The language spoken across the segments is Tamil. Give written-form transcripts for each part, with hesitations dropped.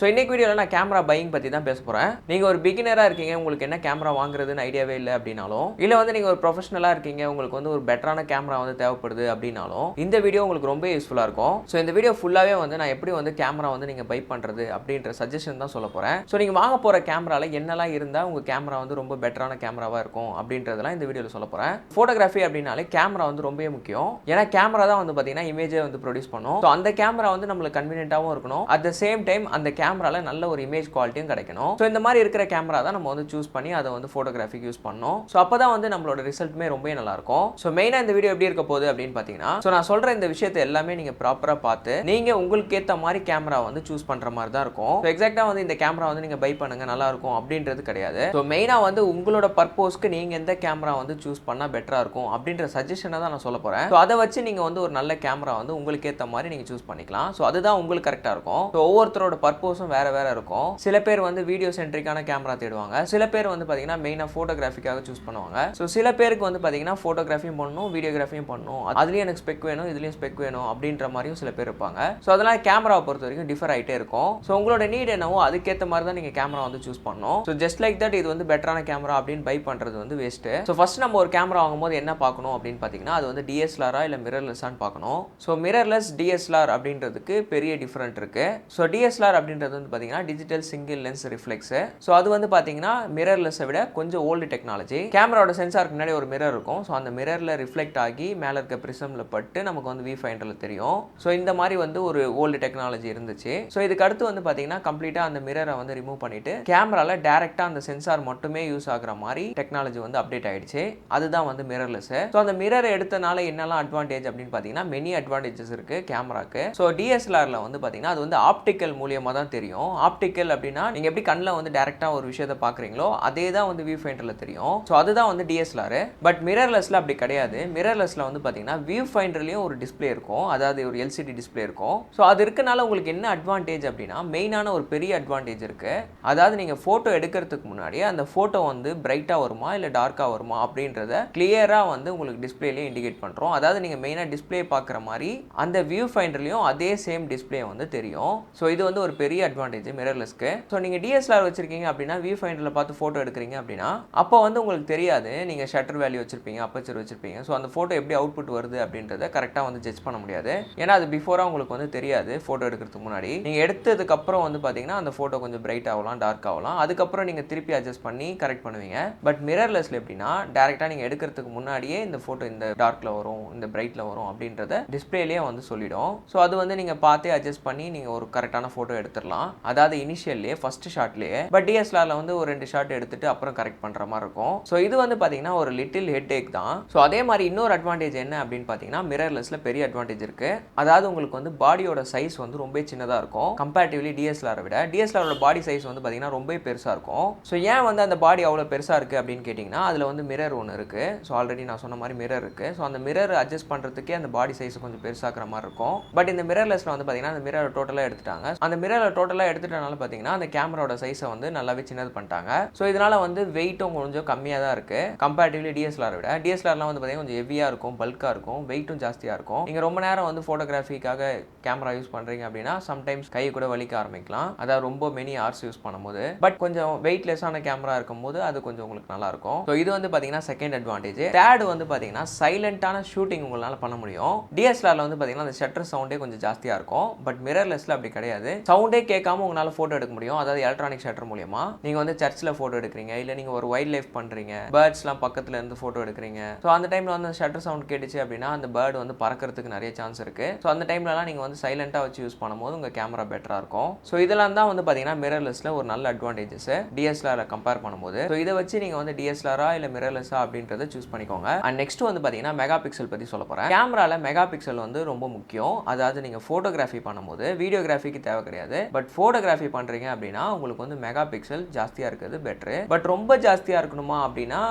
ஸோ இன்னைக்கு வீடியோவில் நான் கேமரா பையிங் பற்றி தான் பேச போகிறேன். நீங்கள் ஒரு பிகினராக இருக்கீங்க, உங்களுக்கு என்ன கேமரா வாங்குறதுன்னு ஐடியாவே இல்லை அப்படின்னாலும், இல்லை வந்து நீங்கள் ஒரு ப்ரொஃபஷனலாக இருக்கீங்க, உங்களுக்கு வந்து ஒரு பெட்டரான கேமரா வந்து தேவைப்படுது அப்படின்னாலும், இந்த வீடியோ உங்களுக்கு ரொம்ப யூஸ்ஃபுல்லாக இருக்கும். ஸோ இந்த வீடியோ ஃபுல்லாகவே வந்து நான் எப்படி வந்து கேமரா வந்து நீங்கள் பை பண்ணுறது அப்படின்ற சஜஷன் தான் சொல்ல போகிறேன். ஸோ நீங்கள் வாங்க போகிற கேமராவில் என்னெல்லாம் இருந்தால் உங்கள் கேமரா வந்து ரொம்ப பெட்டரான கேமராவாக இருக்கும் அப்படின்றதெல்லாம் இந்த வீடியோவில் சொல்ல போகிறேன். ஃபோட்டோகிராஃபி அப்படின்னாலே கேமரா வந்து ரொம்பவே முக்கியம். ஏன்னா கேமரா தான் வந்து பார்த்தீங்கன்னா இமேஜை வந்து ப்ரொடியூஸ் பண்ணும். ஸோ அந்த கேமரா வந்து நம்மளுக்கு கன்வீனியன்ட்டாகவும் இருக்கணும். அட் த சேம் டைம் அந்த கேமரால நல்ல ஒரு இமேஜ் குவாலிட்டியும் கிடைக்கணும். ஸோ இந்த மாதிரி இருக்கிற கேமரா தான் நம்ம வந்து சூஸ் பண்ணி அதை வந்து ஃபோட்டோகிராஃபிக்கு யூஸ் பண்ணணும். ஸோ அப்போ தான் வந்து நம்மளோட ரிசல்ட்டுமே ரொம்ப நல்லா இருக்கும். ஸோ மெயினாக இந்த வீடியோ எப்படி இருக்க போகுது அப்படின்னு பார்த்தீங்கன்னா, ஸோ நான் சொல்கிற இந்த விஷயத்தை எல்லாமே நீங்கள் ப்ராப்பராக பார்த்து நீங்கள் உங்களுக்கு ஏற்ற மாதிரி கேமரா வந்து சூஸ் பண்ணுற மாதிரி தான் இருக்கும். ஸோ எக்ஸாக்டாக வந்து இந்த கேமரா வந்து நீங்கள் பை பண்ணுங்க நல்லா இருக்கும் அப்படின்றது கிடையாது. ஸோ மெயினாக வந்து உங்களோட பர்பஸ்க்கு நீங்கள் எந்த கேமரா வந்து சூஸ் பண்ணால் பெட்டராக இருக்கும் அப்படின்ற சஜஷனை தான் நான் சொல்ல போகிறேன். ஸோ அதை வச்சு நீங்கள் வந்து ஒரு நல்ல கேமரா வந்து உங்களுக்கு ஏற்ற மாதிரி நீங்கள் சூஸ் பண்ணிக்கலாம். ஸோ அதுதான் உங்களுக்கு கரெக்டாக இருக்கும். ஸோ ஒவ்வொருத்தரோட பர்பஸும் வேற வேற இருக்கும். சில பேர் வந்து வீடியோ சென்ட்ரிக்கான கேமரா தேடுவாங்க. சில பேர் வந்து பார்த்தீங்கன்னா மெயினாக ஃபோட்டோகிராஃபிக்காக சூஸ் பண்ணுவாங்க. ஸோ சில பேருக்கு வந்து பார்த்தீங்கன்னா ஃபோட்டோகிராஃபியும் பண்ணணும், வீடியோகிராஃபியும் பண்ணணும், அதுலேயும் எனக்கு ஸ்பெக் வேணும், இதுலேயும் ஸ்பெக் வேணும் அப்படின்ற மாதிரியும் சில பேர் இருப்பாங்க. ஸோ அதெல்லாம் கேமராவை பொறுத்த வரைக்கும் டிஃபர் ஆகிட்டே இருக்கும். ஸோ உங்களோட நீட் என்னவோ அதுக்கேற்ற மாதிரி தான் நீங்கள் கேமரா வந்து சூஸ் பண்ணணும். ஸோ ஜஸ்ட் லைக் தட் இது வந்து பெட்டரான கேமரா அப்படின்னு பை பண்ணுறது வந்து வேஸ்ட்டு. ஸோ ஃபர்ஸ்ட் நம்ம ஒரு கேமரா வாங்கும்போது என்ன பார்க்கணும் அப்படின்னு பார்த்தீங்கன்னா, அது வந்து டிஎஸ்எல்ஆரா இல்லை மிரர்லெஸ்ஸான்னு பார்க்கணும். ஸோ மிரர்லெஸ் டிஎஸ்எல்ஆர் அப்படின்றதுக்கு பெரிய டிஃபரெண்ட் இருக்கு. ஸோ டிஎஸ்எல்ஆர் அப்படின்றது வந்து பார்த்தீங்கன்னா digital single lens reflex. So அது வந்து பார்த்தீங்கன்னா மிரர்லெஸ்ஸை விட கொஞ்சம் ஓல்டு டெக்னாலஜி. கேமராவோட சென்சாருக்கு முன்னாடி ஒரு மிரர் இருக்கும். ஸோ அந்த மிரரில் ரிஃப்ளெக்ட் ஆகி மேலே இருக்க ப்ரிசமில் பட்டு நமக்கு வந்து வி ஃபைண்டரில் தெரியும். ஸோ இந்த மாதிரி வந்து ஒரு ஓல்டு டெக்னாலஜி இருந்துச்சு. ஸோ இதுக்கு அடுத்து வந்து பார்த்தீங்கன்னா கம்ப்ளீட்டாக அந்த மிரரை வந்து ரிமூவ் பண்ணிட்டு கேமராவில் டேரெக்டாக அந்த சென்சார் மட்டுமே யூஸ் ஆகிற மாதிரி டெக்னாலஜி வந்து அப்டேட் ஆயிடுச்சு. அதுதான் வந்து மிரர்லெஸ். ஸோ அந்த மிரரை எடுத்தனால என்னெல்லாம் அட்வான்டேஜ் அப்படின்னு பார்த்தீங்கன்னா மெனி அட்வான்டேஜஸ் இருக்கு கேமராக்கு. ஸோ டிஎஸ்எல்ஆரில் வந்து பார்த்தீங்கன்னா அது வந்து ஆப்டிக்கல் மூலியமாக தான் தெரியும். ஆப்டிக்கல் அப்படின்னா நீங்கள் எப்படி கண்ணில் வந்து டேரெக்டாக ஒரு விஷயத்தை பார்க்குறீங்களோ அதே தான் வந்து வியூ ஃபைண்டரில் தெரியும். ஸோ அதுதான் வந்து டிஎஸ்எல்ஆர். பட் மிரர்லெஸ்ல அப்படி கிடையாது. மிரர்லெஸ்ல வந்து பார்த்தீங்கன்னா வியூ ஃபைண்டர்லேயும் ஒரு டிஸ்பிளே இருக்கும், அதாவது ஒரு எல்சிடி டிஸ்பிளே இருக்கும். ஸோ அது இருக்கனால உங்களுக்கு என்ன அட்வான்டேஜ் அப்படின்னா மெயினான ஒரு பெரிய அட்வான்டேஜ் இருக்கு. அதாவது நீங்கள் ஃபோட்டோ எடுக்கிறதுக்கு முன்னாடி அந்த ஃபோட்டோ வந்து பிரைட்டாக வருமா இல்லை டார்க்காக வருமா அப்படின்றத கிளியராக வந்து உங்களுக்கு டிஸ்பிளேலேயே இண்டிகேட் பண்ணுறோம். அதாவது நீங்கள் மெயினாக டிஸ்பிளே பார்க்குற மாதிரி அந்த வியூ ஃபைண்டர்லேயும் அதே சேம் டிஸ்பிளே வந்து தெரியும். ஸோ இது வந்து ஒரு பெரிய அட்வான்டேஜ் மிரர்லெஸ்க்கு. ஸோ நீங்கள் டிஎஸ்எல்ஆர் வச்சிருக்கீங்க அப்படின்னா வியூ ஃபைண்டரில் பார்த்து ஃபோட்டோ எடுக்கிறீங்க அப்படின்னா அப்போ வந்து உங்களுக்கு தெரியாது நீங்கள் ஷட்டர் வேல்யூ வச்சிருப்பீங்க, அப்பச்சர் வச்சிருப்பீங்க. ஸோ அந்த ஃபோட்டோ எப்படி அவுட்புட் வருது அப்படின்றத கரெக்டாக வந்து ஜட்ஜ் பண்ண முடியாது. ஏன்னா அது பிஃபோராக உங்களுக்கு வந்து தெரியாது. ஃபோட்டோ எடுக்கிறதுக்கு முன்னாடி நீங்கள் எடுத்ததுக்கு அப்புறம் வந்து பார்த்தீங்கன்னா அந்த ஃபோட்டோ கொஞ்சம் பிரைட் ஆகலாம், டார்க் ஆகலாம். அதுக்கப்புறம் நீங்கள் திருப்பி அட்ஜஸ்ட் பண்ணி கரெக்ட் பண்ணுவீங்க. பட் மிரர்லெஸ்ல எப்படின்னா டேரெக்டாக நீங்கள் எடுக்கிறதுக்கு முன்னாடியே இந்த ஃபோட்டோ இந்த டார்க்கில் வரும், இந்த பிரைட்டில் வரும் அப்படின்றத டிஸ்பிளேலேயே வந்து சொல்லிடும். ஸோ அது வந்து நீங்கள் பார்த்தே அட்ஜஸ்ட் பண்ணி நீங்கள் ஒரு கரெக்டான ஃபோட்டோ எடுத்துடலாம். அதாவது இனிஷியல்லே ஃபர்ஸ்ட் ஷாட்லேயே. பட் டிஎஸ்எல்ஆர்ல வந்து ஒரு 2 ஷாட் எடுத்துட்டு அப்புறம் கரெக்ட் பண்ணுற மாதிரி இருக்கும். ஸோ இது வந்து பார்த்தீங்கன்னா ஒரு லிட்டில் ஹெட் ஏக் தான். ஸோ அதே மாதிரி இன்னொரு அட்வான்டேஜ் என்ன அப்படின்னு பார்த்தீங்கன்னா மிரர்லெஸ்ல பெரிய அட்வான்டேஜ் இருக்கு. அதாவது உங்களுக்கு வந்து பாடியோட சைஸ் வந்து ரொம்ப சின்னதாக இருக்கும் கம்பேரிட்டிவ்லி டிஎஸ்எல்ஆரை விட. டிஎஸ்எல்ஆரோட பாடி சைஸ் வந்து பார்த்தீங்கன்னா ரொம்ப பெருசாக இருக்கும். ஸோ ஏன் வந்து அந்த பாடி அவ்வளோ பெருசாக இருக்குது அப்படின்னு கேட்டிங்கன்னா அதில் வந்து மிரர் ஒன்று இருக்குது. ஸோ ஆல்ரெடி நான் சொன்ன மாதிரி மிரர் இருக்குது. ஸோ அந்த மிரர் அட்ஜஸ்ட் பண்ணுறதுக்கே அந்த பாடி சைஸ் கொஞ்சம் பெருசாக்குற மாதிரி இருக்கும். பட் இந்த மிரர்லெஸ்ல வந்து பார்த்தீங்கன்னா அந்த மிரர் டோட்டலாக எடுத்துட்டாங்க. அந்த மிரரை டோட்டலாக எடுத்துட்டனால பார்த்தீங்கன்னா அந்த கேமராவோட சைஸை வந்து நல்லாவே சின்னது பண்ணிட்டாங்க. ஸோ இதனால வந்து வெயிட்டும் கொஞ்சம் கம்மியாக தான் இருக்கு கம்பேரிட்டிவ்லி டிஎஸ்எல்ஆரை விட. டிஎஸ்எல்ஆர்லாம் வந்து பார்த்தீங்கன்னா கொஞ்சம் ஹெவியாக இருக்கும், பல்காக இருக்கும், வெயிட்டும் ஜாஸ்தியாக இருக்கும். நீங்கள் ரொம்ப நேரம் வந்து ஃபோட்டோகிராஃபிக்காக கேமரா யூஸ் பண்ணுறீங்க அப்படின்னா சம்டைம்ஸ் கை கூட வலிக்க ஆரம்பிக்கலாம். அதாவது ரொம்ப மெனி ஹார்ஸ் யூஸ் பண்ணும்போது. பட் கொஞ்சம் வெயிட்லெஸ்ஸான கேமரா இருக்கும்போது அது கொஞ்சம் உங்களுக்கு நல்லா இருக்கும். ஸோ இது வந்து பார்த்தீங்கன்னா செகண்ட் அட்வான்டேஜ். தேர்ட் வந்து பார்த்தீங்கன்னா சைலண்டான ஷூட்டிங் உங்களால் பண்ண முடியும். டிஎஸ்எல்ஆர்ல வந்து பார்த்தீங்கன்னா அந்த ஷட்டர் சவுண்டே கொஞ்சம் ஜாஸ்தியாக இருக்கும். பட் மிரர்லெஸ்ல அப்படி கிடையாது. சவுண்டே கேட்காம உங்களால் ஃபோட்டோ எடுக்க முடியும். அதாவது எலக்ட்ரானிக் ஷட்டர் மூலியமா நீங்கள் வந்து சர்ச்சில் ஃபோட்டோ எடுக்கிறீங்க, இல்லை நீங்கள் ஒரு வைல்ட் லைஃப் பண்ணுறீங்க, பேர்ட்ஸ்லாம் பக்கத்தில் இருந்து ஃபோட்டோ எடுக்கிறீங்க. ஸோ அந்த டைமில் வந்து ஷட்டர் சவுண்ட் கேட்டுச்சு அப்படின்னா அந்த பேர்டு வந்து பறக்கிறதுக்கு நிறைய சான்ஸ் இருக்குது. ஸோ அந்த டைம்லலாம் நீங்கள் வந்து சைலண்ட்டாக வச்சு யூஸ் பண்ணும்போது உங்கள் கேமரா பெட்டராக இருக்கும். ஸோ இதெல்லாம் தான் வந்து பார்த்தீங்கன்னா மிரர்லெஸ்ல ஒரு நல்ல அட்வான்டேஜஸ் டிஎஸ்எல்ஆரை கம்பேர் பண்ணும்போது. ஸோ இதை வச்சு நீங்கள் வந்து டிஎஸ்எல்ஆரா இல்லை மிரர்லெஸ்ஸா அப்படின்றத சூஸ் பண்ணிக்கோங்க. அண்ட் நெக்ஸ்ட் வந்து பார்த்தீங்கன்னா மெகா பிக்சல் பற்றி சொல்ல போகிறேன். கேமராவில் மெகா பிக்சல் வந்து ரொம்ப முக்கியம். அதாவது நீங்கள் ஃபோட்டோகிராஃபி பண்ணும்போது வீடியோகிராஃபிக்கு தேவை கிடையாது. பட் ஃபோட்டோகிராஃபி பண்ணுறீங்க அப்படின்னா உங்களுக்கு வந்து மெகா பிக்சல் ஜாஸ்தியாக இருக்கிறது பெட்ரு. பட் ரொம்ப ஜாஸ்தியாக இருக்கணுமா அப்படின்னா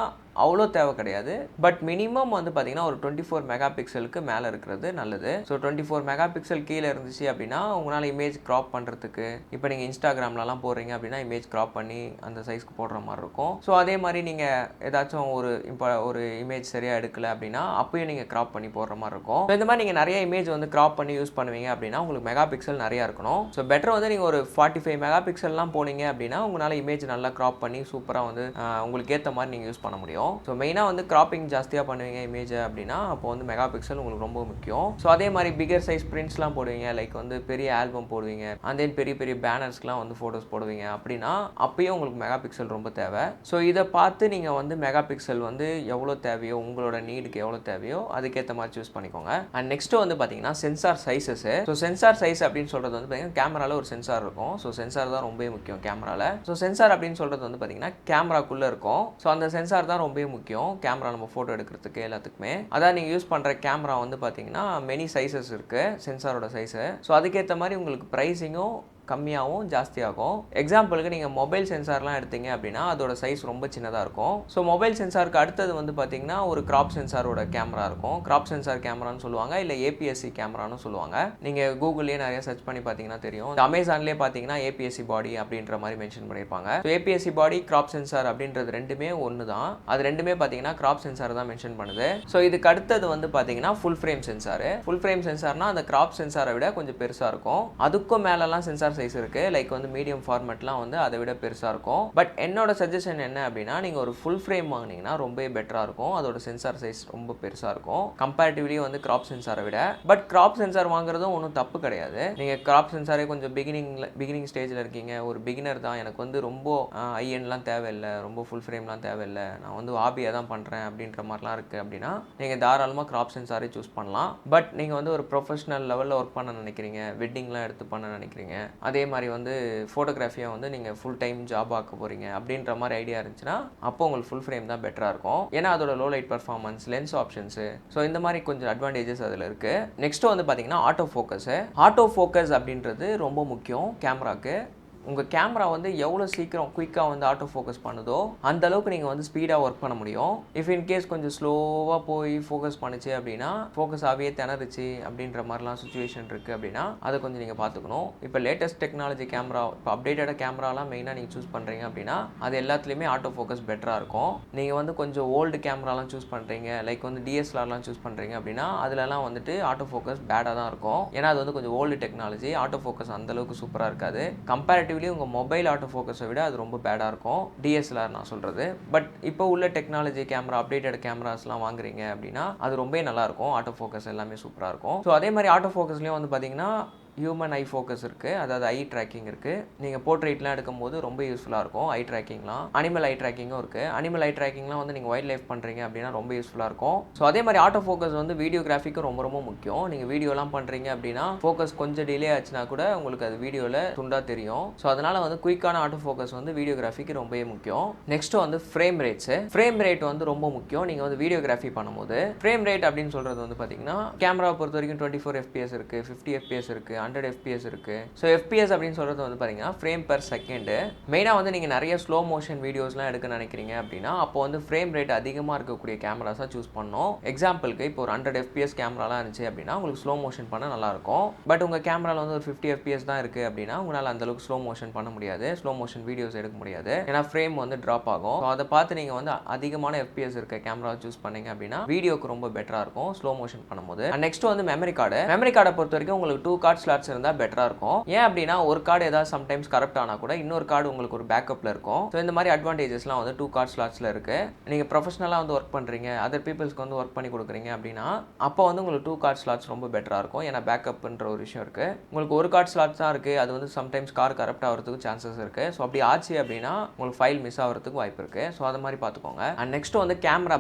அவ்வளோ தேவை கிடையாது. பட் மினிமம் வந்து பார்த்தீங்கன்னா ஒரு 24 மெகா பிக்சலுக்கு மேலே இருக்கிறது நல்லது. ஸோ 24 மெகா பிக்சல் கீழே இருந்துச்சு அப்படின்னா உங்களால் இமேஜ் க்ராப் பண்ணுறதுக்கு, இப்போ நீங்கள் இன்ஸ்டாகிராம்லலாம் போடுறீங்க அப்படின்னா இமேஜ் க்ராப் பண்ணி அந்த சைஸ்க்கு போடுற மாதிரி இருக்கும். ஸோ அதே மாதிரி நீங்கள் ஏதாச்சும் ஒரு இமேஜ் சரியாக எடுக்கலை அப்படின்னா அப்பயும் நீங்கள் க்ராப் பண்ணி போடுற மாதிரி இருக்கும். ஸோ இந்த மாதிரி நீங்கள் நிறைய இமேஜ் வந்து க்ராப் பண்ணி யூஸ் பண்ணுவீங்க அப்படின்னா உங்களுக்கு மெகா பிக்சல் நிறையா இருக்கணும். ஸோ பெட்டர் வந்து நீங்கள் ஒரு 45 மெகா பிக்சல்லாம் போனீங்க அப்படின்னா உங்களால் இமேஜ் நல்லா க்ராப் பண்ணி சூப்பராக வந்து உங்களுக்கு ஏற்ற மாதிரி நீங்கள் யூஸ் பண்ண முடியும். ஸோ மெயினாக வந்து கிராப்பிங் ஜாஸ்தியாக பண்ணுவீங்க இமேஜ் அப்படின்னா அப்போ வந்து மெகா பிக்சல் உங்களுக்கு ரொம்ப முக்கியம். ஸோ அதே மாதிரி பிகர் சைஸ் பிரிண்ட்ஸ்லாம் போடுவீங்க, லைக் வந்து பெரிய ஆல்பம் போடுவீங்க, அண்ட் தென் பெரிய பெரிய பேனர்ஸ்க்குலாம் வந்து ஃபோட்டோஸ் போடுவீங்க அப்படின்னா அப்பயும் உங்களுக்கு மெகா பிக்சல் ரொம்ப தேவை. ஸோ இதை பார்த்து நீங்கள் வந்து மெகா பிக்சல் வந்து எவ்வளோ தேவையோ, உங்களோட நீடுக்கு எவ்வளோ தேவையோ அதுக்கேற்ற மாதிரி சூஸ் பண்ணிக்கோங்க. அண்ட் நெக்ஸ்ட் வந்து பார்த்தீங்கன்னா sensor sizes. So sensor size அப்படின்னு சொல்கிறது வந்து பார்த்தீங்கன்னா கேமராவில் ஒரு சென்சார் இருக்கும். ஸோ சென்சார் தான் ரொம்ப முக்கியம் கேமராவில். ஸோ சென்சார் அப்படின்னு சொல்கிறது வந்து பார்த்தீங்கன்னா கேமராக்குள்ளே இருக்கும். ஸோ அந்த சென்சார் தான் ரொம்ப முக்கியம் கேமரா நம்ம ஃபோட்டோ எடுக்கிறதுக்கு எல்லாத்துக்குமே. அதான் நீங்கள் யூஸ் பண்ணுற கேமரா வந்து பார்த்தீங்கன்னா மெனி சைஸஸ் இருக்குது சென்சாரோட சைஸு. ஸோ அதுக்கேற்ற மாதிரி உங்களுக்கு ப்ரைஸிங்கும் கம்மியாகவும் ஜாஸ்தியாகும். எக்ஸாம்பிளுக்கு நீங்கள் மொபைல் சென்சார்லாம் எடுத்தீங்க அப்படின்னா அதோட சைஸ் ரொம்ப சின்னதாக இருக்கும். ஸோ மொபைல் சென்சாருக்கு அடுத்தது வந்து பார்த்தீங்கன்னா ஒரு கிராப் சென்சாரோட கேமரா இருக்கும். கிராப் சென்சார் கேமரான்னு சொல்லுவாங்க, இல்லை ஏபிஎஸ்சி கேமரான்னு சொல்லுவாங்க. நீங்கள் கூகுள்லேயே நிறைய சர்ச் பண்ணி பார்த்தீங்கன்னா தெரியும். அமேசான்லேயே பார்த்தீங்கன்னா ஏபிஎஸ்சி பாடி அப்படின்ற மாதிரி மென்ஷன் பண்ணியிருப்பாங்க. So APSC body, crop sensor அப்படின்றது ரெண்டுமே ஒன்று தான். அது ரெண்டுமே பார்த்தீங்கன்னா கிராப் சென்சார் தான் மென்ஷன் பண்ணுது. ஸோ இதுக்கு அடுத்தது வந்து பார்த்தீங்கன்னா full frame sensor. Full frame சென்சார்னா அந்த கிராப் சென்சாரை விட கொஞ்சம் பெருசாக இருக்கும். அதுக்கும் மேலெல்லாம் சென்சார் சைஸ் இருக்கு, லைக் வந்து மீடியம் ஃபார்மேட்லாம் வந்து அதை விட பெருசாக இருக்கும். பட் என்னோட சஜஷன் என்ன அப்படின்னா நீங்கள் ஒரு ஃபுல் ஃப்ரேம் வாங்கினீங்கன்னா ரொம்ப பெட்டராக இருக்கும். அதோட சென்சார் சைஸ் ரொம்ப பெருசாக இருக்கும் கம்பேரிட்டிவ்லி வந்து கிராப் சென்சாரை விட. பட் கிராப் சென்சார் வாங்குறதும் ஒன்றும் தப்பு கிடையாது. நீங்கள் கிராப் சென்சாரே கொஞ்சம் பிகினிங் ஸ்டேஜில் இருக்கீங்க, ஒரு பிகினர் தான், எனக்கு வந்து ரொம்ப ஐஎன்லாம் தேவையில்லை, ரொம்ப ஃபுல் ஃப்ரேம்லாம் தேவையில்லை, நான் வந்து ஹாபியாக தான் பண்ணுறேன் அப்படின்ற மாதிரிலாம் இருக்குது அப்படின்னா நீங்கள் தாராளமாக கிராப் சென்சாரே சூஸ் பண்ணலாம். பட் நீங்கள் வந்து ஒரு ப்ரொஃபஷனல் லெவலில் ஒர்க் பண்ண நினைக்கிறீங்க, வெட்டிங்லாம் எடுத்து பண்ண நினைக்கிறீங்க, அதே மாதிரி வந்து ஃபோட்டோகிராஃபியை வந்து நீங்கள் ஃபுல் டைம் ஜாப் ஆக்க போகிறீங்க அப்படின்ற மாதிரி ஐடியா இருந்துச்சுன்னா அப்போ உங்களுக்கு ஃபுல் ஃப்ரேம் தான் பெட்டராக இருக்கும். ஏன்னா அதோட low light performance, lens options, so இந்த மாதிரி கொஞ்சம் அட்வான்டேஜஸ் அதில் இருக்குது. நெக்ஸ்ட் வந்து பார்த்தீங்கன்னா ஆட்டோ ஃபோக்கஸ் அப்படின்றது ரொம்ப முக்கியம் கேமராக்கு. உங்கள் கேமரா வந்து எவ்வளோ சீக்கிரம் குயிக்காக வந்து ஆட்டோ ஃபோக்கஸ் பண்ணுதோ அந்த அளவுக்கு நீங்கள் வந்து ஸ்பீடாக ஒர்க் பண்ண முடியும். இஃப் இன்கேஸ் கொஞ்சம் ஸ்லோவாக போய் ஃபோக்கஸ் பண்ணிச்சு அப்படின்னா ஃபோக்கஸ் ஆகியே திணறுச்சு அப்படின்ற மாதிரிலாம் சுச்சுவேஷன் இருக்குது அப்படின்னா அதை கொஞ்சம் நீங்கள் பார்த்துக்கணும். இப்போ லேட்டஸ்ட் டெக்னாலஜி கேமரா, இப்போ அப்டேட்டடாக கேமராலாம் மெயினாக நீங்கள் சூஸ் பண்ணுறீங்க அப்படின்னா அது எல்லாத்துலேயுமே ஆட்டோ ஃபோக்கஸ் பெட்டராக இருக்கும். நீங்கள் வந்து கொஞ்சம் ஓல்டு கேமராலாம் சூஸ் பண்ணுறீங்க, லைக் வந்து டிஎஸ்எல்ஆர்லாம் சூஸ் பண்ணுறீங்க அப்படின்னா அதுலலாம் வந்துட்டு ஆட்டோ ஃபோக்கஸ் பேடாக தான் இருக்கும். ஏன்னா அது வந்து கொஞ்சம் ஓல்டு டெக்னாலஜி, ஆட்டோ ஃபோக்கஸ் அந்தளவுக்கு சூப்பராக இருக்காது. கம்பேரிட்டிவ்லி உங்கள் மொபைல் ஆட்டோ ஃபோக்கஸை விட அது ரொம்ப பேடாக இருக்கும், டிஎஸ்எல்ஆர் நான் சொல்கிறது. பட் இப்போ உள்ள டெக்னாலஜி கேமரா, அப்டேட்டட் கேமராஸ்லாம் வாங்குறீங்க அப்படின்னா அது ரொம்ப நல்லாயிருக்கும், ஆட்டோ ஃபோக்கஸ் எல்லாமே சூப்பராக இருக்கும். ஸோ அதே மாதிரி ஆட்டோ ஃபோக்கஸ்லேயும் வந்து பார்த்தீங்கன்னா ஹியூமன் ஐ ஃபோக்கஸ் இருக்குது, அதாவது ஐ ட்ராக்கிங் இருக்குது. நீங்கள் போர்ட்ரேட்லாம் எடுக்கும்போது ரொம்ப யூஸ்ஃபுல்லாக இருக்கும் ஐ ட்ராக்கிங்லாம். அனிமல் ஐ ட்ராக்கிங்கும் இருக்குது. அனிமல் ஐ ட்ராக்கிங்லாம் வந்து நீங்கள் வைல்ட் லைஃப் பண்ணுறீங்க அப்படின்னா ரொம்ப யூஸ்ஃபுல்லாக இருக்கும். ஸோ அதே மாதிரி ஆட்டோ ஃபோக்கஸ் வந்து வீடியோகிராஃபிக்கும் ரொம்ப ரொம்ப முக்கியம். நீங்கள் வீடியோலாம் பண்ணுறீங்க அப்படின்னா ஃபோக்கஸ் கொஞ்சம் டிலே ஆச்சுன்னா கூட உங்களுக்கு அது வீடியோவில் துண்டாக தெரியும். ஸோ அதனால் வந்து குயிக்கான ஆட்டோ ஃபோக்கஸ் வந்து வீடியோகிராஃபிக்கு ரொம்பவே முக்கியம். நெக்ஸ்ட்டு வந்து ஃப்ரேம் ரேட் வந்து ரொம்ப முக்கியம். நீங்கள் வந்து வீடியோகிராஃபி பண்ணும்போது ஃப்ரேம் ரேட் அப்படின்னு சொல்கிறது வந்து பார்த்தீங்கன்னா கேமராவை பொறுத்த வரைக்கும் 24 FPS இருக்குது, 50 FPS இருக்குது, 100 FPS இருக்குது. ஸோ FPS அப்படின்னு சொல்கிறது வந்து பார்த்தீங்கன்னா ஃப்ரேம் பெர் செகண்டு. மெயினாக வந்து நீங்கள் நிறைய ஸ்லோ மோஷன் வீடியோஸ்லாம் எடுக்க நினைக்கிறீங்க அப்படின்னா அப்போ வந்து ஃப்ரேம் ரேட் அதிகமாக இருக்கக்கூடிய கேமராஸாக சூஸ் பண்ணணும். எக்ஸாம்பிளுக்கு இப்போ ஒரு 100 FPS கேமராலாம் இருந்துச்சு அப்படின்னா உங்களுக்கு ஸ்லோ மோஷன் பண்ண நல்லாயிருக்கும். பட் உங்கள் கேமராவில் வந்து ஒரு 50 FPS தான் இருக்குது அப்படின்னா உங்களால் அந்தளவுக்கு ஸ்லோ மோஷன் பண்ண முடியாது, ஸ்லோ மோஷன் வீடியோஸ் எடுக்க முடியாது, ஏன்னா ஃப்ரேம் வந்து ட்ராப் ஆகும். ஸோ அதை பார்த்து நீங்கள் வந்து அதிகமான FPS இருக்க கேமரா சூஸ் பண்ணீங்க அப்படின்னா வீடியோக்கு ரொம்ப பெட்டராக இருக்கும் ஸ்லோ மோஷன் பண்ணும்போது. நெக்ஸ்ட் வந்து மெமரி கார்டை பொறுத்த வரைக்கும் உங்களுக்கு 2 கார்ட் ஸ்லாட்ஸ் இருந்தால் பெட்டராக இருக்கும். ஏன் அப்படின்னா ஒரு கார்டு ஏதாவது சம்டைம்ஸ் கரெக்ட் ஆனால் கூட இன்னொரு கார்டு உங்களுக்கு ஒரு பேக்கப்பில் இருக்கும். ஸோ இந்த மாதிரி அட்வான்டேஜஸ்லாம் வந்து 2 கார்ட் ஸ்லாட்ஸில் இருக்குது. நீங்கள் ப்ரொஃபஷனலாக வந்து ஒர்க் பண்ணுறீங்க, அதர் பீப்புள்ஸ்க்கு வந்து ஒர்க் பண்ணி கொடுக்குறீங்க அப்படின்னா அப்போ வந்து உங்களுக்கு 2 கார்ட் ஸ்லாட்ஸ் ரொம்ப பெட்டராக இருக்கும். ஏன்னா பேக்கப்ன்ற ஒரு விஷயம் இருக்குது. உங்களுக்கு ஒரு கார்ட் ஸ்லாட்ஸ் தான் இருக்குது, அது வந்து சம்டைம்ஸ் கார் கரெக்ட் ஆகிறதுக்கு சான்சஸ் இருக்குது. ஸோ அப்படி ஆச்சு அப்படின்னா உங்களுக்கு ஃபைல் மிஸ் ஆகிறதுக்கு வாய்ப்பு இருக்குது. ஸோ அதை மாதிரி பார்த்துக்கோங்க. அண்ட் நெக்ஸ்ட் வந்து கேமரா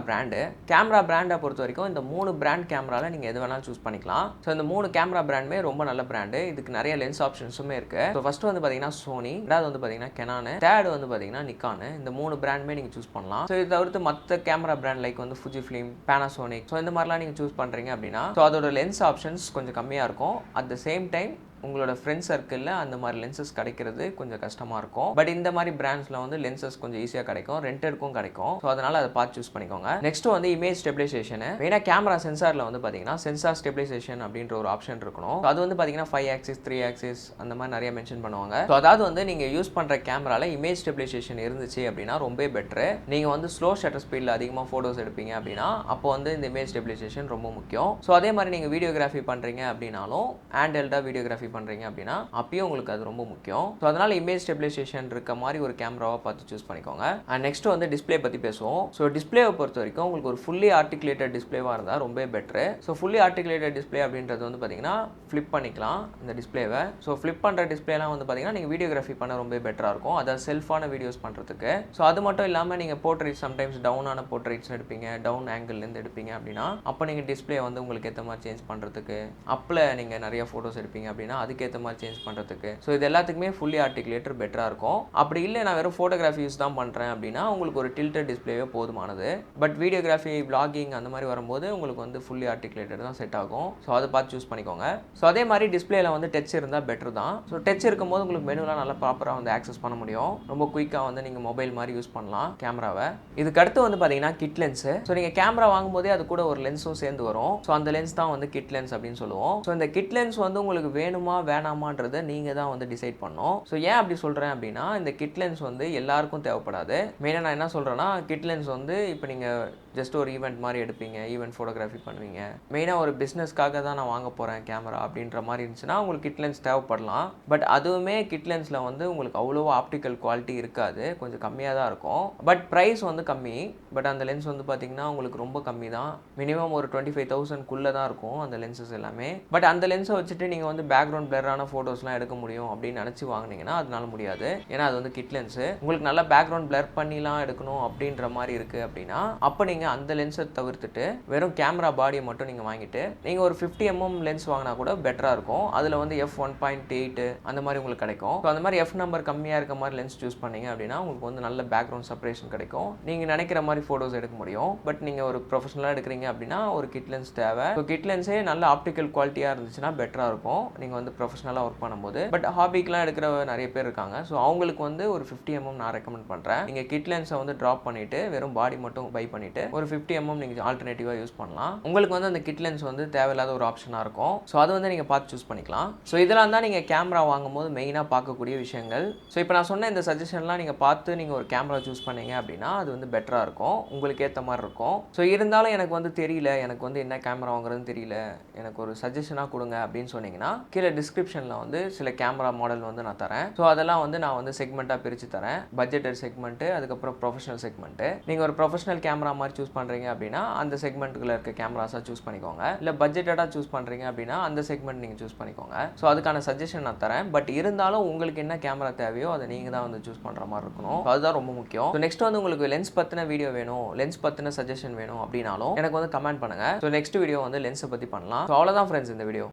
பிராண்டை பொறுத்த வரைக்கும் இந்த 3 பிராண்ட் கேமராவில் நீங்கள் எது வேணாலும் சூஸ் பண்ணிக்கலாம். ஸோ இந்த 3 கேமரா பிராண்டுமே ரொம்ப நல்ல பிராண்டு. இதுக்கு நிறைய லென்ஸ் ஆப்ஷன்ஸுமே இருக்கு. ஸோ ஃபர்ஸ்ட் வந்து பார்த்தீங்கன்னா சோனி, ரெண்டாவது வந்து பார்த்தீங்கன்னா கெனான், தேர்ட் வந்து பார்த்தீங்கன்னா நிக்கான். இந்த 3 பிராண்டுமே நீங்கள் சூஸ் பண்ணலாம். ஸோ இது தவிர்த்து மற்ற கேமரா பிராண்ட் லைக் வந்து ஃபுஜி ஃபிலிம், பேனாசோனிக், ஸோ இந்த மாதிரிலாம் நீங்கள் சூஸ் பண்ணுறீங்க அப்படின்னா ஸோ அதோட லென்ஸ் ஆப்ஷன்ஸ் கொஞ்சம் கம்மியாக இருக்கும். அட் த சேம் டைம் உங்களோட ஃப்ரெண்ட் சர்க்கிளில் அந்த மாதிரி லென்சஸ் கிடைக்கிறது கொஞ்சம் கஷ்டமாக இருக்கும். பட் இந்த மாதிரி பிராண்ட்ஸில் வந்து லென்சஸ் கொஞ்சம் ஈஸியாக கிடைக்கும், ரெண்டடுக்கும் கிடைக்கும். ஸோ அதனால் அதை பார்த்து சூஸ் பண்ணிக்கோங்க. நெக்ஸ்ட் வந்து இமேஜ் ஸ்டெபிலைசேஷன். மெயினாக கேமரா சென்சாரில் வந்து பார்த்தீங்கன்னா சென்சார் ஸ்டெபிலைசேஷன் அப்படின்ற ஒரு ஆப்ஷன் இருக்கணும். அது வந்து பார்த்தீங்கன்னா 5 ஆக்சிஸ் 3 ஆக்சிஸ் அந்த மாதிரி நிறைய மென்ஷன் பண்ணுவாங்க. ஸோ அதாவது வந்து நீங்கள் யூஸ் பண்ணுற கேமராவில் இமேஜ் ஸ்டெபிலைசேஷன் இருந்துச்சு அப்படின்னா ரொம்ப பெட்ரு. நீங்கள் வந்து ஸ்லோ ஷட்டர் ஸ்பீடில் அதிகமாக ஃபோட்டோஸ் எடுப்பீங்க அப்படின்னா அப்போ வந்து இந்த இமேஜ் ஸ்டெபிலைசேஷன் ரொம்ப முக்கியம். ஸோ அதே மாதிரி நீங்கள் வீடியோகிராஃபி பண்ணுறீங்க அப்படின்னாலும் ஹேண்ட்ஹெல்டாக வீடியோகிராஃபி பண்ணுறீங்க அப்படின்னா அப்பயும் உங்களுக்கு அது ரொம்ப முக்கியம். ஸோ அதனால் இமேஜ் ஸ்டெபிலைசேஷன் இருக்க மாதிரி ஒரு கேமராவை பார்த்து சூஸ் பண்ணிக்கோங்க. அண்ட் நெக்ஸ்ட் வந்து டிஸ்பிளே பற்றி பேசுவோம். ஸோ டிஸ்பிளேவை பொறுத்த வரைக்கும் உங்களுக்கு ஒரு ஃபுல்லி ஆர்டிகுலேட்டட் டிஸ்பிளேவாக இருந்தால் ரொம்ப பெட்ரு. ஸோ ஃபுல்லி ஆர்டிகுலேட்டட் டிஸ்பிளே அப்படின்றது வந்து பார்த்தீங்கன்னா ஃப்ளிப் பண்ணிக்கலாம் இந்த டிஸ்பிளேவை. ஸோ ஃப்ளிப் பண்ணுற டிஸ்பிளேலாம் வந்து பார்த்தீங்கன்னா நீங்கள் வீடியோகிராஃபி பண்ண ரொம்ப பெட்டராக இருக்கும், அதாவது செல்ஃபான வீடியோஸ் பண்ணுறதுக்கு. ஸோ அது மட்டும் இல்லாமல் நீங்கள் போர்ட்ரேட் சம்டைம்ஸ் டவுனான போர்ட்ரேட்ஸ் எடுப்பீங்க, டவுன் ஆங்கிள்லேருந்து எடுப்பீங்க அப்படின்னா அப்போ நீங்கள் டிஸ்பிளே வந்து உங்களுக்கு ஏற்ற மாதிரி சேஞ்ச் பண்ணுறதுக்கு, அப்பில் நீங்கள் நிறைய ஃபோட்டோஸ் எடுப்பீங்க அப்படின்னா அதுக்கேற்ற மாதிரி சேஞ்ச் பண்ணுறதுக்கு, ஸோ இது எல்லாத்துக்குமே ஃபுல்லி ஆர்டிகுலேட்டர் பெட்டராக இருக்கும். அப்படி இல்லை நான் வெறும் ஃபோட்டோகிராஃபி யூஸ் தான் பண்ணுறேன் அப்படின்னா உங்களுக்கு ஒரு டில்டட் டிஸ்பிளேவே போதுமானது. பட் வீடியோகிராஃபி விளாகிங் அந்த மாதிரி வரும்போது உங்களுக்கு வந்து ஃபுல்லி ஆர்டிகுலேட்டர் தான் செட் ஆகும். ஸோ அதை பார்த்து சூஸ் பண்ணிக்கோங்க. ஸோ அதே மாதிரி டிஸ்பிளேல வந்து டச் இருந்தால் பெட்டர் தான். ஸோ டச் இருக்கும்போது உங்களுக்கு மெனுலாம் நல்லா ப்ராப்பராக வந்து ஆக்சஸ் பண்ண முடியும். ரொம்ப குயிக்காக வந்து நீங்கள் மொபைல் மாதிரி யூஸ் பண்ணலாம் கேமராவை. இதுக்கு அடுத்து வந்து பார்த்தீங்கன்னா கிட் லென்ஸு. ஸோ நீங்கள் கேமரா வாங்கும்போதே அது கூட ஒரு லென்ஸும் சேர்ந்து வரும். ஸோ அந்த லென்ஸ் தான் வந்து கிட் லென்ஸ் அப்படின்னு சொல்லுவோம். ஸோ இந்த கிட் லென்ஸ் வந்து உங்களுக்கு வேணுமா வேணாமான்றதை நீங்கள் தான் வந்து டிசைட் பண்ணணும். ஸோ ஏன் அப்படி சொல்கிறேன் அப்படின்னா இந்த கிட் லென்ஸ் வந்து எல்லாருக்கும் தேவைப்படாது. மெயினாக நான் என்ன சொல்கிறேன்னா கிட் லென்ஸ் வந்து இப்போ நீங்கள் ஜஸ்ட் ஒரு ஈவெண்ட் மாதிரி எடுப்பீங்க, ஈவெண்ட் ஃபோட்டோகிராஃபி பண்ணுவீங்க, மெயினாக ஒரு பிஸ்னஸ்க்காக தான் நான் வாங்க போகிறேன் கேமரா அப்படின்ற மாதிரி இருந்துச்சுன்னா உங்களுக்கு கிட் லென்ஸ் தேவைப்படலாம். பட் அதுவுமே கிட் லென்ஸில் வந்து உங்களுக்கு அவ்வளோவா ஆப்டிக்கல் குவாலிட்டி இருக்காது, கொஞ்சம் கம்மியாக தான் இருக்கும். பட் ப்ரைஸ் வந்து கம்மி. பட் அந்த லென்ஸ் வந்து பார்த்தீங்கன்னா உங்களுக்கு ரொம்ப கம்மி தான், மினிமம் ஒரு 25,000 தான் இருக்கும் அந்த லென்சஸ் எல்லாமே. பட் அந்த லென்ஸை வச்சுட்டு நீங்கள் வந்து பேக்ரவுண்ட் பிளரான ஃபோட்டோஸ்லாம் எடுக்க முடியும் அப்படின்னு நினச்சி வாங்கினீங்கன்னா அதனால முடியாது. ஏன்னா அது வந்து கிட் லென்ஸு. உங்களுக்கு நல்லா பேக்ரவுண்ட் பிளர் பண்ணிலாம் எடுக்கணும் அப்படின்ற மாதிரி இருக்குது அப்படின்னா அப்போ நீங்கள் அந்த லென்ஸை தவிர்த்துட்டு வெறும் கேமரா பாடியை மட்டும் நீங்கள் வாங்கிட்டு நீங்கள் ஒரு 50mm லென்ஸ் வாங்கினா கூட பெட்டராக இருக்கும். அதில் வந்து f1.8 அந்த மாதிரி உங்களுக்கு கிடைக்கும். ஸோ அந்த மாதிரி f நம்பர் கம்மியாக இருக்க மாதிரி லென்ஸ் சூஸ் பண்ணீங்க அப்படின்னா உங்களுக்கு வந்து நல்ல பேக்ரவுண்ட் செப்பரேஷன் கிடைக்கும், நீங்கள் நினைக்கிற மாதிரி ஃபோட்டோஸ் எடுக்க முடியும். பட் நீங்கள் ஒரு ப்ரொஃபஷனலாக எடுக்கிறீங்க அப்படின்னா ஒரு கிட் லென்ஸ் தேவை. ஸோ கிட் லென்ஸே நல்ல ஆப்டிக்கல் குவாலிட்டியாக இருந்துச்சுன்னா பெட்டராக இருக்கும் நீங்கள் வந்து ப்ரொஃபஷனலாக ஒர்க் பண்ணும்போது. பட் ஹாபிக்கெலாம் எடுக்கிற நிறைய பேர் இருக்காங்க. ஸோ அவங்களுக்கு வந்து ஒரு 50mm நான் ரெக்கமெண்ட் பண்ணுறேன். நீங்கள் கிட் லென்ஸை வந்து ட்ராப் பண்ணிவிட்டு வெறும் பாடி மட்டும் பை பண்ணிவிட்டு ஒரு 50mm நீங்கள் ஆல்டர்னேட்டிவாக யூஸ் பண்ணலாம். உங்களுக்கு வந்து அந்த கிட் லென்ஸ் வந்து தேவையில்லாத ஒரு ஆப்ஷனாக இருக்கும். ஸோ அது வந்து நீங்கள் பார்த்து சூஸ் பண்ணிக்கலாம். ஸோ இதெல்லாம் தான் நீங்கள் கேமரா வாங்கும்போது மெயினாக பார்க்கக்கூடிய விஷயங்கள். ஸோ இப்போ நான் சொன்ன இந்த சஜஷன்லாம் நீங்கள் பார்த்து நீங்கள் ஒரு கேமரா சூஸ் பண்ணீங்க அப்படின்னா அது வந்து பெட்டராக இருக்கும், உங்களுக்கு ஏற்ற மாதிரி இருக்கும். ஸோ இருந்தாலும் எனக்கு வந்து தெரியல, எனக்கு வந்து என்ன கேமரா வாங்குறதுன்னு தெரியல, எனக்கு ஒரு சஜஷனாக கொடுங்க அப்படின்னு சொன்னீங்கன்னா கீழே டிஸ்கிரிப்ஷனில் வந்து சில கேமரா மாடல் வந்து நான் தரேன். ஸோ அதெல்லாம் வந்து நான் வந்து செக்மெண்ட்டாக பிரித்து தரேன். பட்ஜெட்டட் செக்மெண்ட்டு, அதுக்கப்புறம் ப்ரொஃபஷனல் செக்மெண்ட்டு. நீங்கள் ஒரு ப்ரொஃபஷனல் கேமரா மாதிரி சூஸ் பண்ணுறீங்க அப்படின்னா அந்த செக்மெண்ட்டுக்குள்ள இருக்க கேமராஸாக சூஸ் பண்ணிக்கோங்க. இல்லை பட்ஜெட்டடாக சூஸ் பண்ணுறீங்க அப்படின்னா அந்த செக்மெண்ட் நீங்கள் சூஸ் பண்ணிக்கோங்க. ஸோ அதுக்கான சஜஷன் நான் தரேன். பட் இருந்தாலும் உங்களுக்கு என்ன கேமரா தேவையோ அதை நீங்கள் தான் வந்து சூஸ் பண்ணுற மாதிரி இருக்கணும். அதுதான் ரொம்ப முக்கியம். ஸோ நெக்ஸ்ட் வந்து உங்களுக்கு லென்ஸ் பற்றின வீடியோ வேணும், லென்ஸ் பற்றின சஜஷன் வேணும் அப்படின்னாலும் எனக்கு வந்து கமெண்ட் பண்ணுங்கள். ஸோ நெக்ஸ்ட் வீடியோ வந்து லென்ஸை பற்றி பண்ணலாம். ஸோ அவ்வளோதான் ஃப்ரெண்ட்ஸ் இந்த வீடியோ.